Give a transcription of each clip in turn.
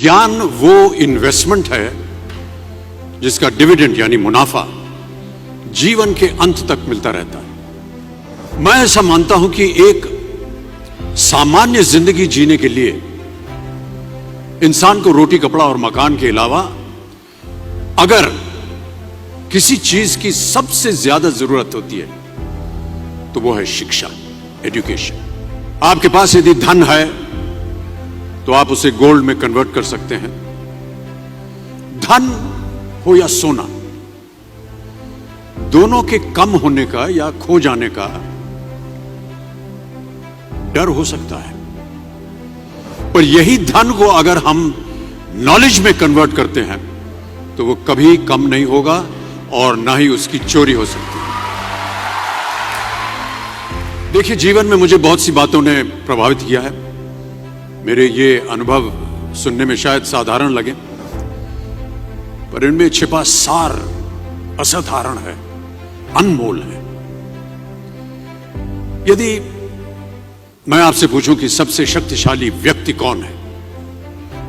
ज्ञान वो इन्वेस्टमेंट है जिसका डिविडेंड यानी मुनाफा जीवन के अंत तक मिलता रहता है। मैं ऐसा मानता हूं कि एक सामान्य जिंदगी जीने के लिए इंसान को रोटी कपड़ा और मकान के अलावा अगर किसी चीज की सबसे ज्यादा जरूरत होती है तो वो है शिक्षा, एजुकेशन। आपके पास यदि धन है तो आप उसे गोल्ड में कन्वर्ट कर सकते हैं। धन हो या सोना, दोनों के कम होने का या खो जाने का डर हो सकता है, पर यही धन को अगर हम नॉलेज में कन्वर्ट करते हैं तो वो कभी कम नहीं होगा और ना ही उसकी चोरी हो सकती है। देखिए, जीवन में मुझे बहुत सी बातों ने प्रभावित किया है। मेरे ये अनुभव सुनने में शायद साधारण लगे, पर इनमें छिपा सार असाधारण है, अनमोल है। यदि मैं आपसे पूछूं कि सबसे शक्तिशाली व्यक्ति कौन है,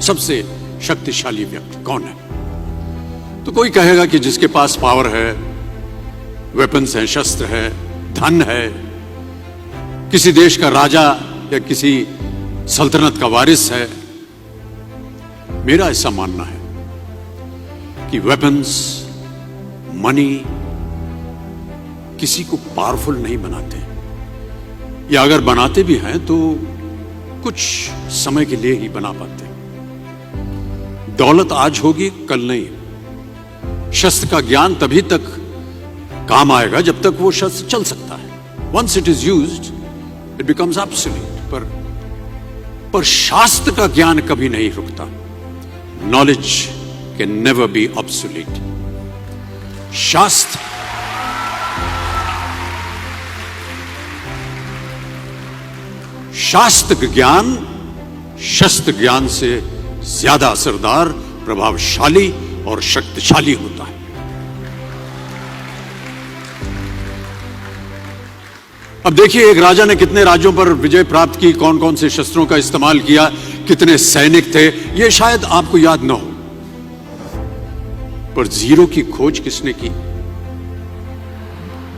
सबसे शक्तिशाली व्यक्ति कौन है, तो कोई कहेगा कि जिसके पास पावर है, वेपन्स हैं, शस्त्र है, धन है, किसी देश का राजा या किसी सल्तनत का वारिस है। मेरा ऐसा मानना है कि वेपन्स, मनी किसी को पावरफुल नहीं बनाते, या अगर बनाते भी हैं तो कुछ समय के लिए ही बना पाते। दौलत आज होगी, कल नहीं। शस्त्र का ज्ञान तभी तक काम आएगा जब तक वो शस्त्र चल सकता है। Once it is used it becomes absolute. पर शास्त्र का ज्ञान कभी नहीं रुकता। Knowledge can never be obsolete. शास्त्र ज्ञान शस्त्र ज्ञान से ज्यादा असरदार, प्रभावशाली और शक्तिशाली होता है। अब देखिए, एक राजा ने कितने राज्यों पर विजय प्राप्त की, कौन कौन से शस्त्रों का इस्तेमाल किया, कितने सैनिक थे, यह शायद आपको याद न हो, पर जीरो की खोज किसने की,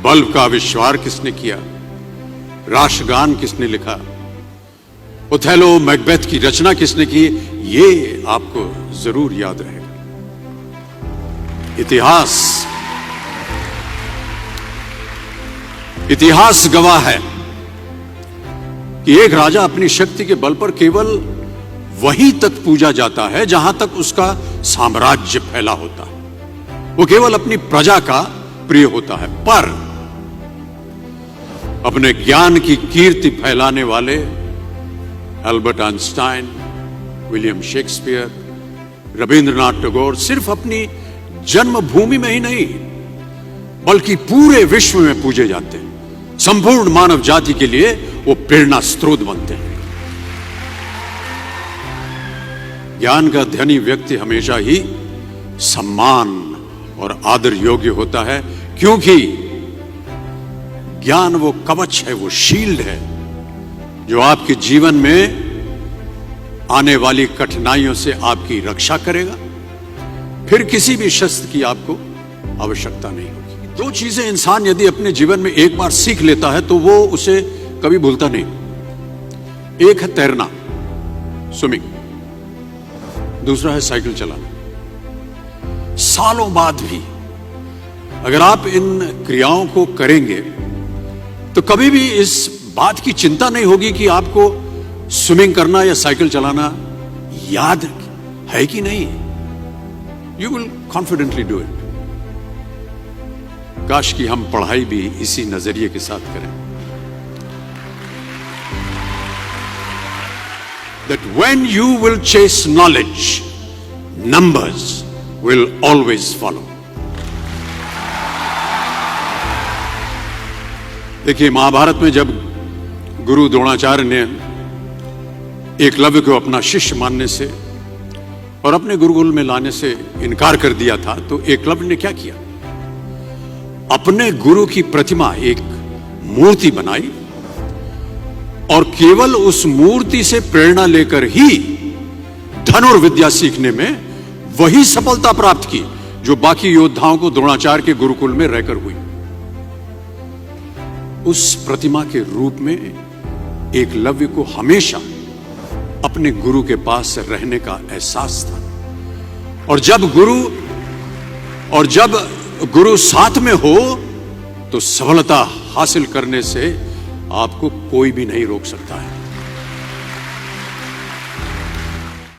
बल्ब का आविष्कार किसने किया, राष्ट्रगान किसने लिखा, ओथेलो मैकबेथ की रचना किसने की, ये आपको जरूर याद रहेगा। इतिहास गवाह है कि एक राजा अपनी शक्ति के बल पर केवल वहीं तक पूजा जाता है जहां तक उसका साम्राज्य फैला होता है। वो केवल अपनी प्रजा का प्रिय होता है। पर अपने ज्ञान की कीर्ति फैलाने वाले Albert Einstein, William Shakespeare, Rabindranath Tagore सिर्फ अपनी जन्मभूमि में ही नहीं बल्कि पूरे विश्व में पूजे जाते हैं। संपूर्ण मानव जाति के लिए वो प्रेरणा स्रोत बनते हैं। ज्ञान का धनी व्यक्ति हमेशा ही सम्मान और आदर योग्य होता है, क्योंकि ज्ञान वो कवच है, वो शील्ड है जो आपके जीवन में आने वाली कठिनाइयों से आपकी रक्षा करेगा। फिर किसी भी शस्त्र की आपको आवश्यकता नहीं होगी। दो चीजें इंसान यदि अपने जीवन में एक बार सीख लेता है तो वो उसे कभी भूलता नहीं। एक है तैरना, स्विमिंग, दूसरा है साइकिल चलाना। सालों बाद भी अगर आप इन क्रियाओं को करेंगे तो कभी भी इस बात की चिंता नहीं होगी कि आपको स्विमिंग करना या साइकिल चलाना याद है कि नहीं। You will confidently do it. काश कि हम पढ़ाई भी इसी नजरिए के साथ करें, that when you will chase knowledge, numbers will always follow. देखिए, महाभारत में जब गुरु द्रोणाचार्य ने एकलव्य को अपना शिष्य मानने से और अपने गुरुकुल में लाने से इनकार कर दिया था, तो एकलव्य ने क्या किया? अपने गुरु की प्रतिमा, एक मूर्ति बनाई और केवल उस मूर्ति से प्रेरणा लेकर ही धनुर्विद्या सीखने में वही सफलता प्राप्त की जो बाकी योद्धाओं को द्रोणाचार्य के गुरुकुल में रहकर हुई। उस प्रतिमा के रूप में एकलव्य को हमेशा अपने गुरु के पास रहने का एहसास था। और जब गुरु साथ में हो तो सफलता हासिल करने से आपको कोई भी नहीं रोक सकता है।